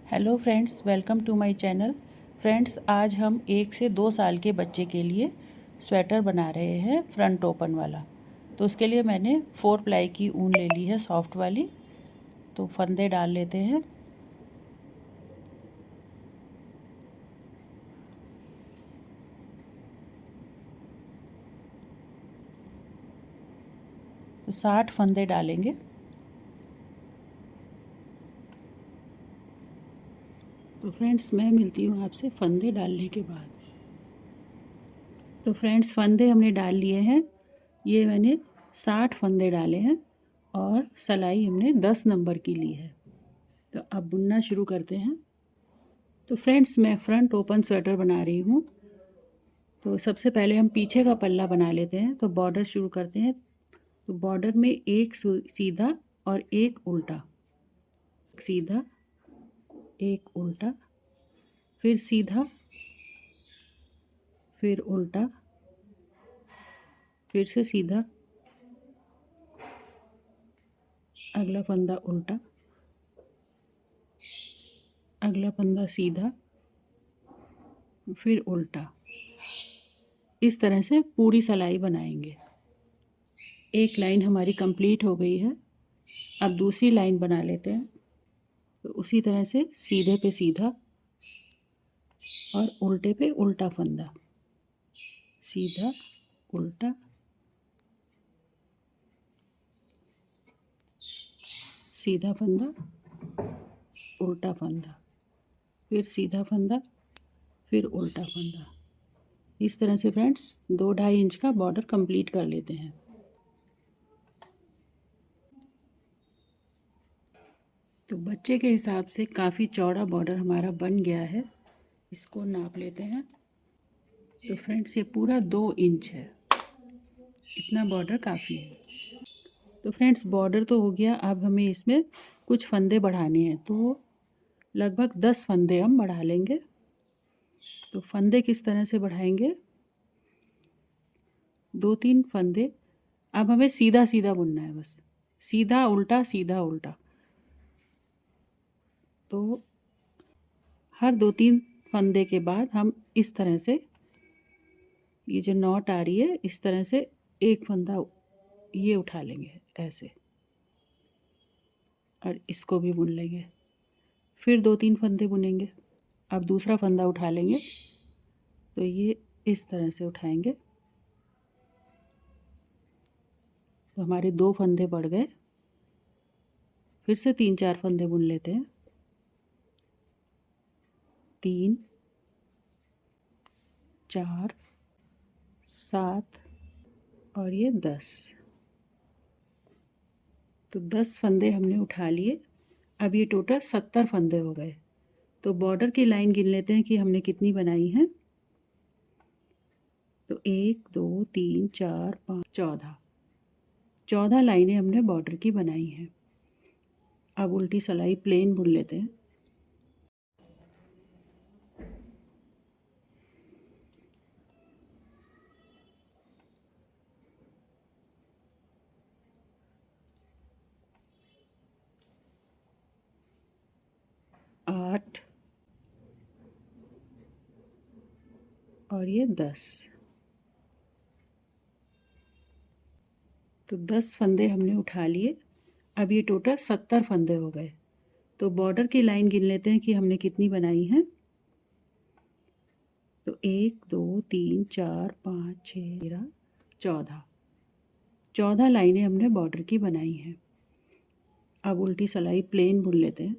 Hello friends, welcome to my channel. Friends, आज हम 1 से 2 साल के बच्चे के लिए स्वेटर बना रहे हैं फ्रंट ओपन वाला। तो उसके लिए मैंने 4 प्लाई की ऊन ले ली है, सॉफ्ट वाली। तो फंदे डाल लेते हैं। तो 60 फंदे डालेंगे। तो फ्रेंड्स, मैं मिलती हूँ आपसे फंदे डालने के बाद। तो फ्रेंड्स, फंदे हमने डाल लिए हैं। ये मैंने 60 फंदे डाले हैं और सिलाई हमने 10 नंबर की ली है। तो अब बुनना शुरू करते हैं। तो फ्रेंड्स, मैं फ्रंट ओपन स्वेटर बना रही हूँ। तो सबसे पहले हम पीछे का पल्ला बना लेते हैं। तो बॉर्डर शुरू करते हैं। तो बॉर्डर में एक सीधा और एक उल्टा, सीधा एक उल्टा, फिर सीधा, फिर उल्टा, फिर से सीधा, अगला फंदा उल्टा, अगला फंदा सीधा, फिर उल्टा। इस तरह से पूरी सिलाई बनाएंगे। एक लाइन हमारी कंप्लीट हो गई है। अब दूसरी लाइन बना लेते हैं। तो उसी तरह से सीधे पे सीधा और उल्टे पे उल्टा फंदा, सीधा, उल्टा, सीधा फंदा, उल्टा फंदा, फिर सीधा फंदा, फिर उल्टा फंदा। इस तरह से फ्रेंड्स 2-2.5 इंच का बॉर्डर कंप्लीट कर लेते हैं। तो बच्चे के हिसाब से काफ़ी चौड़ा बॉर्डर हमारा बन गया है। इसको नाप लेते हैं। तो फ्रेंड्स, ये पूरा 2 इंच है। इतना बॉर्डर काफ़ी है। तो फ्रेंड्स, बॉर्डर तो हो गया। अब हमें इसमें कुछ फंदे बढ़ाने हैं। तो लगभग 10 फंदे हम बढ़ा लेंगे। तो फंदे किस तरह से बढ़ाएंगे? 2-3 फंदे। अब हमें सीधा सीधा बुनना है, बस सीधा उल्टा, सीधा उल्टा। तो हर 2-3 फंदे के बाद हम इस तरह से, ये जो नॉट आ रही है, इस तरह से एक फंदा ये उठा लेंगे ऐसे, और इसको भी बुन लेंगे। फिर 2-3 फंदे बुनेंगे। अब दूसरा फंदा उठा लेंगे। तो ये इस तरह से उठाएंगे। तो हमारे 2 फंदे बढ़ गए। फिर से 3-4 फंदे बुन लेते हैं। 3, 4, 7 और ये 10। तो 10 फंदे हमने उठा लिए। अब ये टोटल 70 फंदे हो गए। तो बॉर्डर की लाइन गिन लेते हैं कि हमने कितनी बनाई है। तो 1, 2, 3, 4, 5, 14 लाइनें हमने बॉर्डर की बनाई हैं। अब उल्टी सिलाई प्लेन बुन लेते हैं। आठ और ये 10। तो 10 फंदे हमने उठा लिए। अब ये टोटल 70 फंदे हो गए। तो बॉर्डर की लाइन गिन लेते हैं कि हमने कितनी बनाई है। तो 1, 2, 3, 4, 5, 6, 13, 14 लाइनें हमने बॉर्डर की बनाई हैं। अब उल्टी सिलाई प्लेन बुन लेते हैं।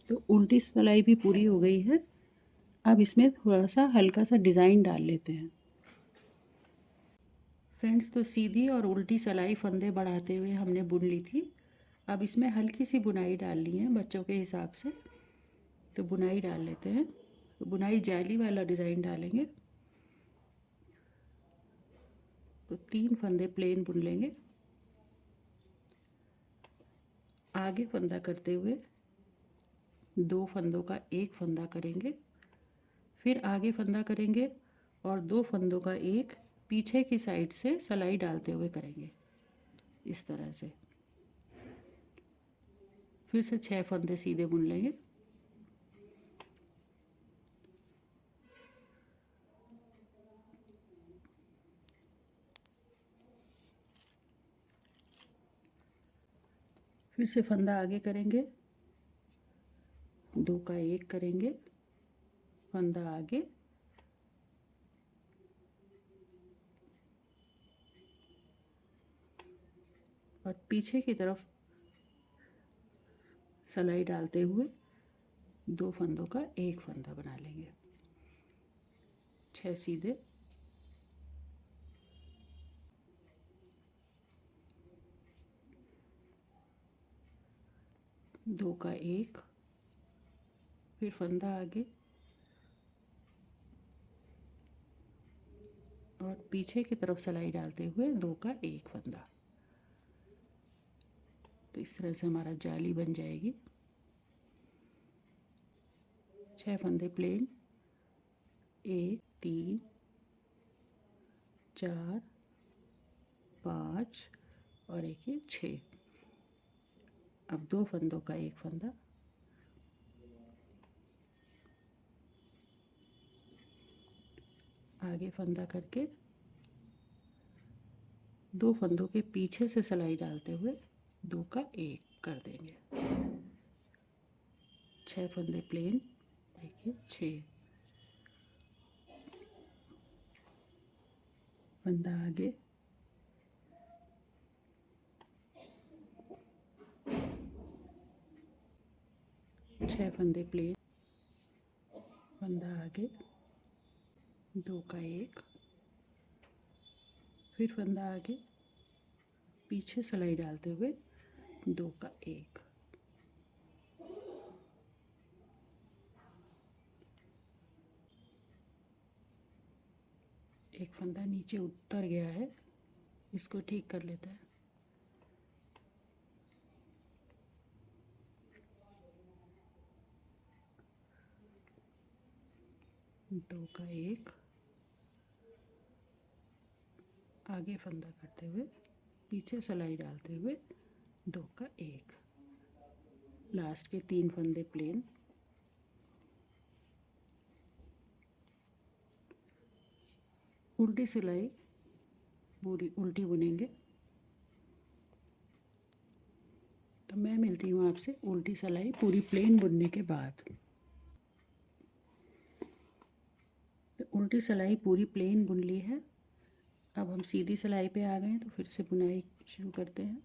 तो उल्टी सिलाई भी पूरी हो गई है। अब इसमें थोड़ा सा हल्का सा डिज़ाइन डाल लेते हैं। फ्रेंड्स, तो सीधी और उल्टी सिलाई फंदे बढ़ाते हुए हमने बुन ली थी। अब इसमें हल्की सी बुनाई डालनी है बच्चों के हिसाब से। तो बुनाई डाल लेते हैं। तो बुनाई जाली वाला डिज़ाइन डालेंगे। तो 3 फंदे प्लेन बुन लेंगे। आगे फंदा करते हुए 2 फंदों का एक फंदा करेंगे। फिर आगे फंदा करेंगे और 2 फंदों का एक पीछे की साइड से सिलाई डालते हुए करेंगे, इस तरह से। फिर से 6 फंदे सीधे बुन लेंगे। फिर से फंदा आगे करेंगे, 2 का 1 करेंगे, फंदा आगे, और पीछे की तरफ सिलाई डालते हुए 2 फंदों का 1 फंदा बना लेंगे। 6 सीधे, दो का 1, फिर फंदा आगे और पीछे की तरफ सिलाई डालते हुए 2 का 1 फंदा। तो इस तरह से हमारा जाली बन जाएगी। 6 फंदे प्लेन, 1 3 4 5 और एक ये 6। अब 2 फंदों का 1 फंदा, आगे फंदा करके 2 फंदों के पीछे से सिलाई डालते हुए 2 का 1 कर देंगे। 6 फंदे प्लेन, देखिए 6, फंदा आगे, छः फंदे प्लेन, फंदा आगे, 2 का 1, फिर फंदा आगे, पीछे सिलाई डालते हुए 2 का 1, एक फंदा नीचे उतर गया है, इसको ठीक कर लेते हैं। 2 का 1, आगे फंदा करते हुए पीछे सिलाई डालते हुए 2 का 1, लास्ट के 3 फंदे प्लेन, उल्टी सिलाई पूरी उल्टी बुनेंगे। तो मैं मिलती हूँ आपसे उल्टी सिलाई पूरी प्लेन बुनने के बाद। तो उल्टी सिलाई पूरी प्लेन बुन ली है। अब हम सीधी सिलाई पे आ गए हैं, तो फिर से बुनाई शुरू करते हैं।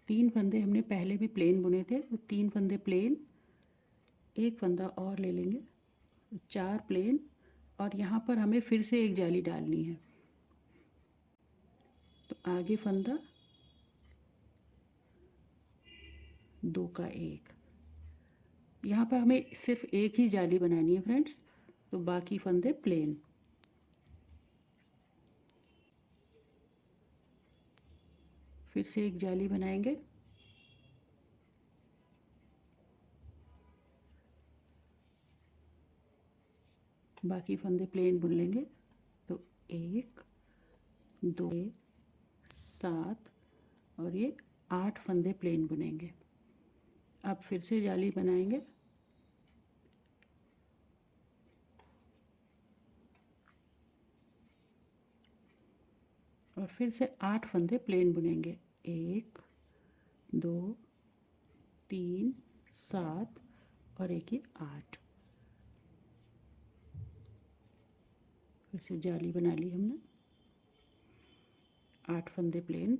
तीन फंदे हमने पहले भी प्लेन बुने थे, तो 3 फंदे प्लेन, एक फंदा और ले लेंगे, 4 प्लेन, और यहाँ पर हमें फिर से एक जाली डालनी है। तो आगे फंदा, 2 का 1, यहाँ पर हमें सिर्फ एक ही जाली बनानी है फ्रेंड्स, तो बाकी फंदे प्लेन। फिर से एक जाली बनाएंगे, बाकी फंदे प्लेन बुन लेंगे। तो 1 2 7 और ये 8 फंदे प्लेन बुनेंगे। अब फिर से जाली बनाएंगे, और फिर से 8 फंदे प्लेन बुनेंगे। 1 2 3 7 और एक ये 8। फिर से जाली बना ली हमने, 8 फंदे प्लेन,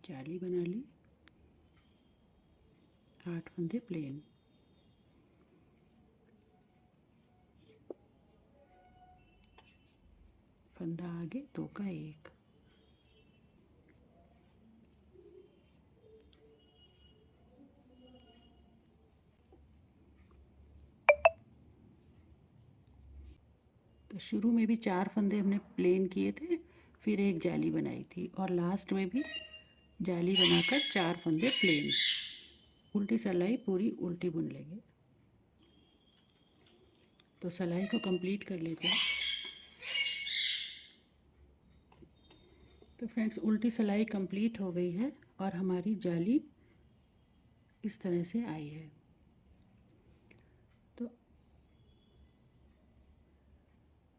जाली बना ली, 8 फंदे प्लेन, फंदा आगे, 2 का 1, तो शुरू में भी 4 फंदे हमने प्लेन किए थे, फिर एक जाली बनाई थी, और लास्ट में भी जाली बनाकर 4 फंदे प्लेन। उल्टी सिलाई पूरी उल्टी बुन लेंगे। तो सिलाई को कंप्लीट कर लेते हैं। तो फ्रेंड्स उल्टी सिलाई कंप्लीट हो गई है और हमारी जाली इस तरह से आई है। तो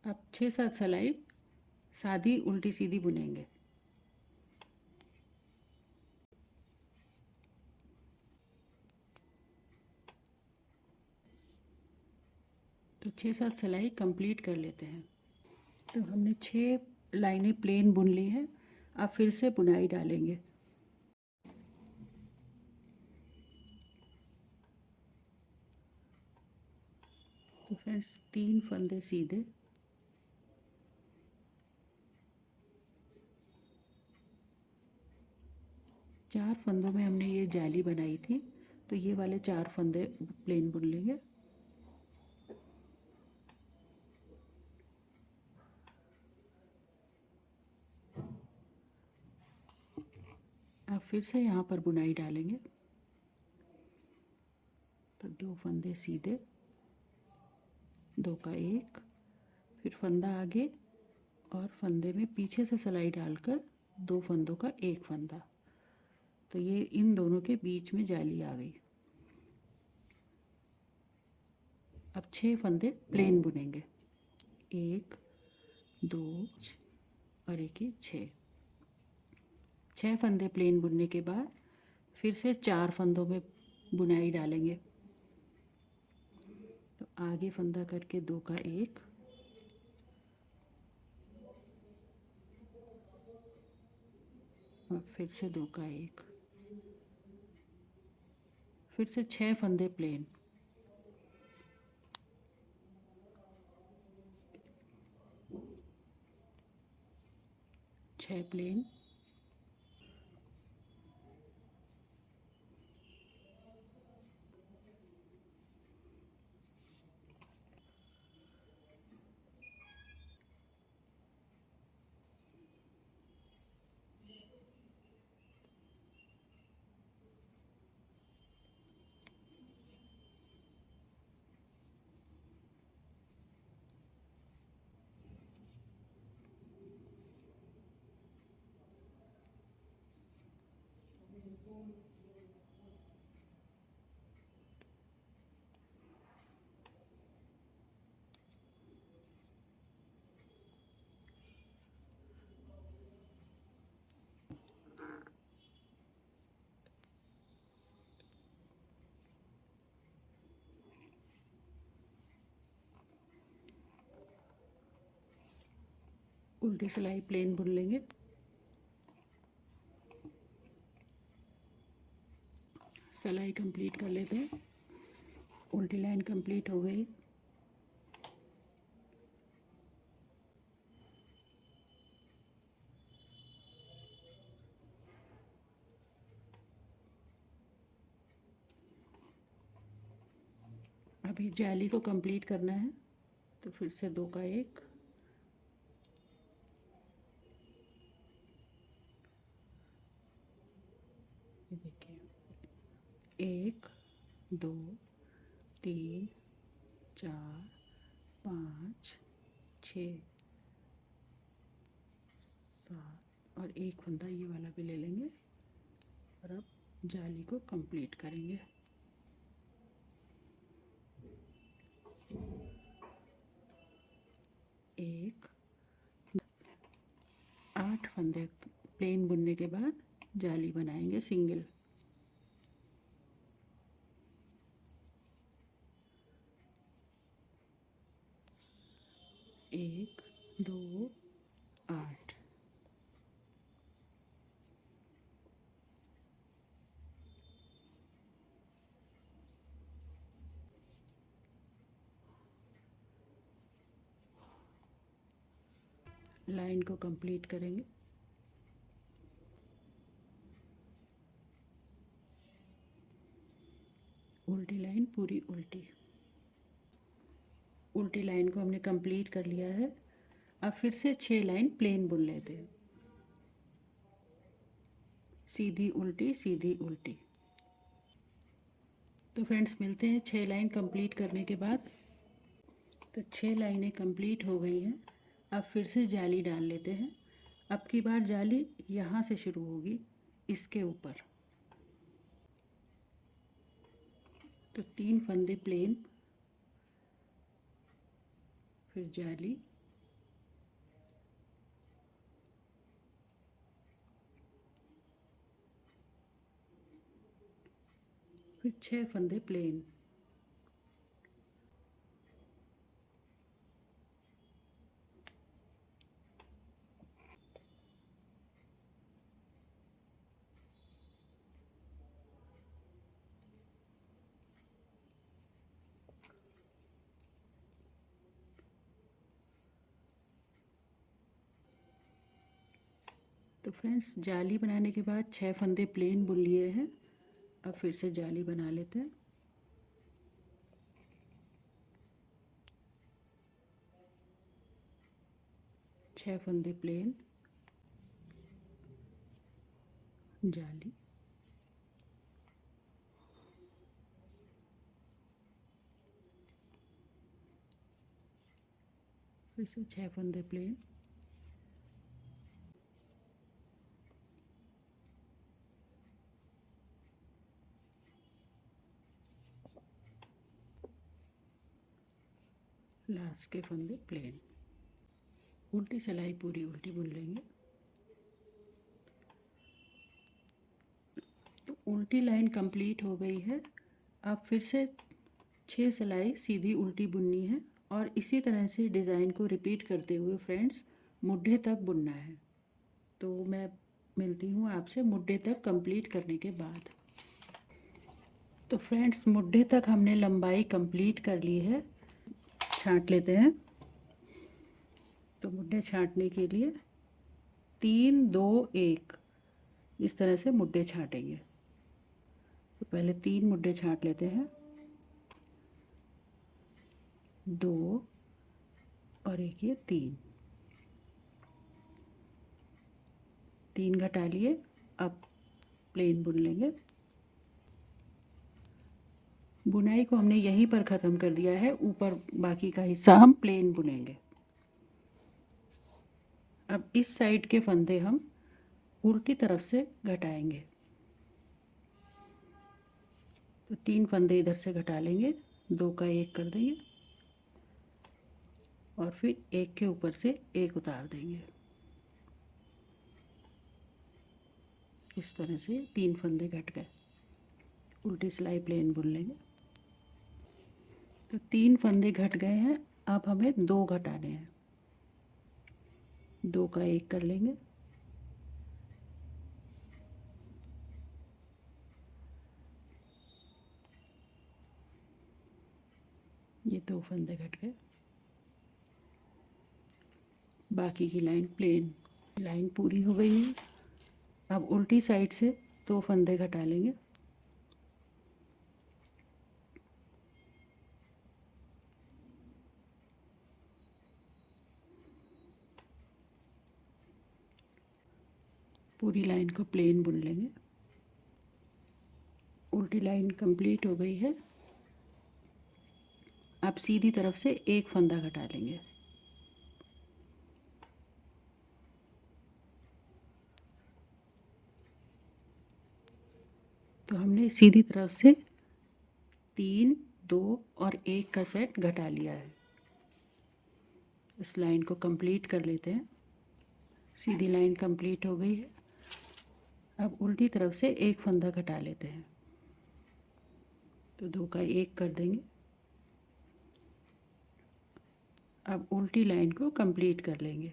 अब 6-7 सिलाई सादी उल्टी सीधी बुनेंगे। तो 6-7 सिलाई कंप्लीट कर लेते हैं। तो हमने 6 लाइनें प्लेन बुन ली हैं। अब फिर से बुनाई डालेंगे। तो फ्रेंड्स 3 फंदे सीधे, चार फंदों में हमने ये जाली बनाई थी, तो ये वाले 4 फंदे प्लेन बुन लेंगे। अब फिर से यहाँ पर बुनाई डालेंगे। तो 2 फंदे सीधे, 2 का 1, फिर फंदा आगे और फंदे में पीछे से सिलाई डालकर 2 फंदों का 1 फंदा। तो ये इन दोनों के बीच में जाली आ गई। अब 6 फंदे प्लेन बुनेंगे, 1 2 और 1 6। 6 फंदे प्लेन बुनने के बाद फिर से 4 फंदों में बुनाई डालेंगे। तो आगे फंदा करके 2 का 1, और फिर से 2 का 1, फिर से 6 फंदे प्लेन, छः प्लेन, उल्टी सिलाई प्लेन बुन लेंगे। सिलाई कंप्लीट कर लेते हैं। उल्टी लाइन कंप्लीट हो गई। अभी जाली को कंप्लीट करना है, तो फिर से 2 का 1, ये देखिए 1 2 3 4 5 6 7 और 1 फंदा ये वाला भी ले लेंगे। और अब जाली को कंप्लीट करेंगे। एक 8 फंदे प्लेन बुनने के बाद जाली बनाएंगे सिंगल। एक 2 8, लाइन को कंप्लीट करेंगे। उल्टी लाइन पूरी उल्टी, उल्टी लाइन को हमने कंप्लीट कर लिया है। अब फिर से 6 लाइन प्लेन बुन लेते हैं, सीधी उल्टी सीधी उल्टी। तो फ्रेंड्स मिलते हैं 6 लाइन कंप्लीट करने के बाद। तो 6 लाइनें कंप्लीट हो गई हैं। अब फिर से जाली डाल लेते हैं। अब की बार जाली यहाँ से शुरू होगी, इसके ऊपर। तो 3 फंदे प्लेन, फिर जाली, फिर 6 फंदे प्लेन। तो फ्रेंड्स, जाली बनाने के बाद 6 फंदे प्लेन बुन लिए हैं। अब फिर से जाली बना लेते हैं। छः फंदे प्लेन, जाली, फिर से 6 फंदे प्लेन, लास्ट के फंदे प्लेन। उल्टी सिलाई पूरी उल्टी बुन लेंगे। तो उल्टी लाइन कंप्लीट हो गई है। अब फिर से 6 सिलाई सीधी उल्टी बुननी है और इसी तरह से डिज़ाइन को रिपीट करते हुए फ्रेंड्स मुड्ढे तक बुनना है। तो मैं मिलती हूँ आपसे मुड्ढे तक कंप्लीट करने के बाद। तो फ्रेंड्स, मुड्ढे तक हमने लंबाई कंप्लीट कर ली है। छांट लेते हैं। तो मुड्ढे छांटने के लिए 3 2 1 इस तरह से मुड्ढे छांटेंगे। तो पहले 3 मुड्ढे छांट लेते हैं, 2 और एक ये 3 घटा लिए। अब प्लेन बुन लेंगे। बुनाई को हमने यहीं पर ख़त्म कर दिया है, ऊपर बाकी का हिस्सा हम प्लेन बुनेंगे। अब इस साइड के फंदे हम उल्टी तरफ से घटाएंगे। तो 3 फंदे इधर से घटा लेंगे, 2 का 1 कर देंगे और फिर एक के ऊपर से एक उतार देंगे। इस तरह से 3 फंदे घट गए। उल्टी सिलाई प्लेन बुन लेंगे। तो 3 फंदे घट गए हैं। अब हमें 2 घटाने हैं। 2 का 1 कर लेंगे, ये 2 फंदे घट गए। बाकी की लाइन प्लेन। लाइन पूरी हो गई है। अब उल्टी साइड से 2 फंदे घटा लेंगे। पूरी लाइन को प्लेन बुन लेंगे। उल्टी लाइन कंप्लीट हो गई है। अब सीधी तरफ से एक फंदा घटा लेंगे। तो हमने सीधी तरफ से 3 2 और 1 का सेट घटा लिया है। इस लाइन को कंप्लीट कर लेते हैं। सीधी लाइन कंप्लीट हो गई है। अब उल्टी तरफ से एक फंदा घटा लेते हैं। तो 2 का 1 कर देंगे। अब उल्टी लाइन को कंप्लीट कर लेंगे।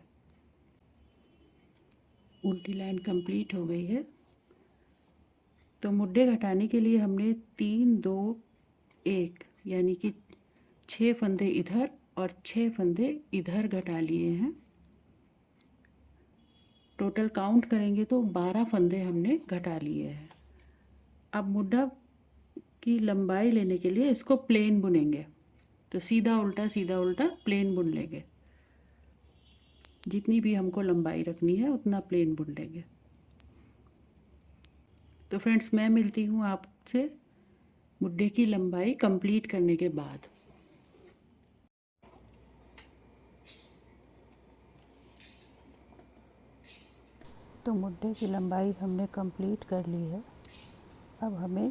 उल्टी लाइन कंप्लीट हो गई है। तो मुड्ढे घटाने के लिए हमने 3 2 1 यानी कि 6 फंदे इधर और 6 फंदे इधर घटा लिए हैं। टोटल काउंट करेंगे तो 12 फंदे हमने घटा लिए हैं। अब मुड्ढा की लंबाई लेने के लिए इसको प्लेन बुनेंगे। तो सीधा उल्टा प्लेन बुन लेंगे। जितनी भी हमको लंबाई रखनी है उतना प्लेन बुन लेंगे। तो फ्रेंड्स, मैं मिलती हूँ आपसे मुड्ढे की लंबाई कंप्लीट करने के बाद। तो मुड्ढे की लंबाई हमने कंप्लीट कर ली है। अब हमें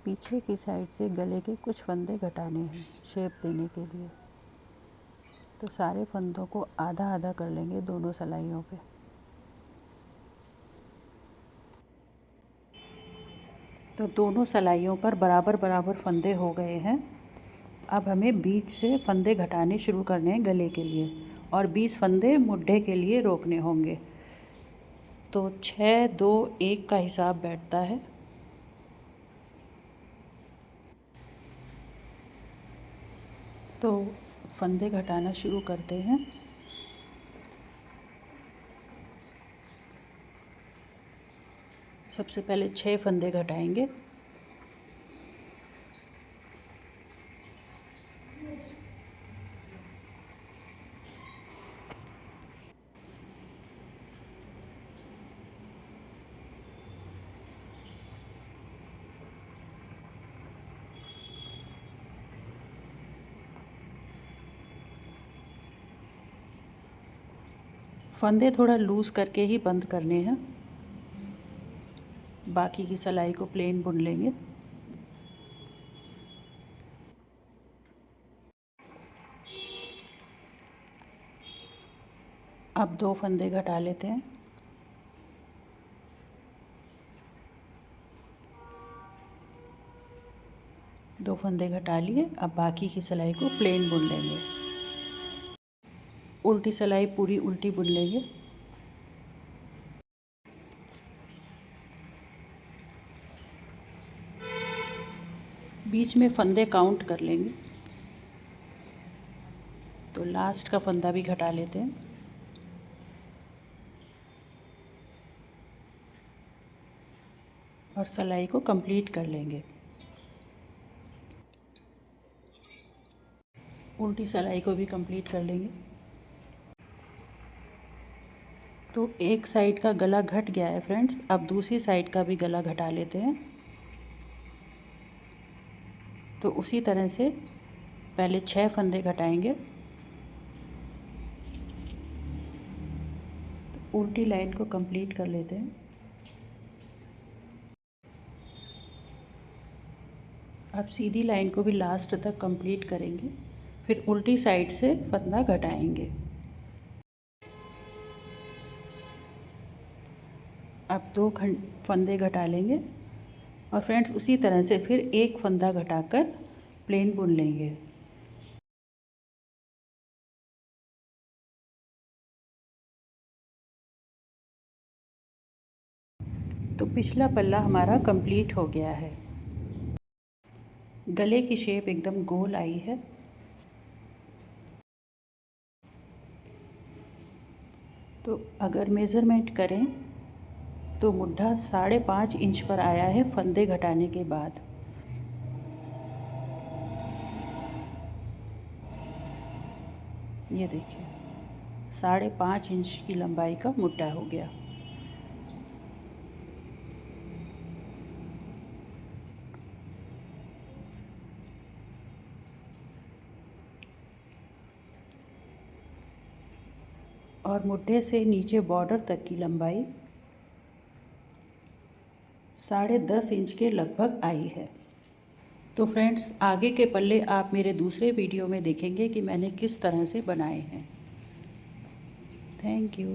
पीछे की साइड से गले के कुछ फंदे घटाने हैं शेप देने के लिए। तो सारे फंदों को आधा आधा कर लेंगे दोनों सिलाइयों पे। तो दोनों सिलाइयों पर बराबर बराबर फंदे हो गए हैं। अब हमें बीच से फंदे घटाने शुरू करने हैं गले के लिए, और 20 फंदे मुड्ढे के लिए रोकने होंगे। तो 6 2 1 का हिसाब बैठता है। तो फंदे घटाना शुरू करते हैं। सबसे पहले 6 फंदे घटाएंगे। फंदे थोड़ा लूज़ करके ही बंद करने हैं। बाकी की सिलाई को प्लेन बुन लेंगे। अब 2 फंदे घटा लेते हैं। दो फंदे घटा लिए। अब बाकी की सिलाई को प्लेन बुन लेंगे। उल्टी सिलाई पूरी उल्टी बुन लेंगे। बीच में फंदे काउंट कर लेंगे। तो लास्ट का फंदा भी घटा लेते हैं। और सिलाई को कंप्लीट कर लेंगे। उल्टी सिलाई को भी कंप्लीट कर लेंगे। तो एक साइड का गला घट गया है फ्रेंड्स। अब दूसरी साइड का भी गला घटा लेते हैं। तो उसी तरह से पहले 6 फंदे घटाएंगे। तो उल्टी लाइन को कंप्लीट कर लेते हैं। अब सीधी लाइन को भी लास्ट तक कंप्लीट करेंगे। फिर उल्टी साइड से फंदा घटाएंगे। अब 2 फंदे घटा लेंगे। और फ्रेंड्स उसी तरह से फिर एक फंदा घटाकर प्लेन बुन लेंगे। तो पिछला पल्ला हमारा कंप्लीट हो गया है। गले की शेप एकदम गोल आई है। तो अगर मेज़रमेंट करें तो मुड्ढा 5.5 इंच पर आया है फंदे घटाने के बाद। ये देखिए 5.5 इंच की लंबाई का मुड्ढा हो गया। और मुड्ढे से नीचे बॉर्डर तक की लंबाई 10.5 इंच के लगभग आई है। तो फ्रेंड्स आगे के पल्ले आप मेरे दूसरे वीडियो में देखेंगे कि मैंने किस तरह से बनाए हैं। Thank you.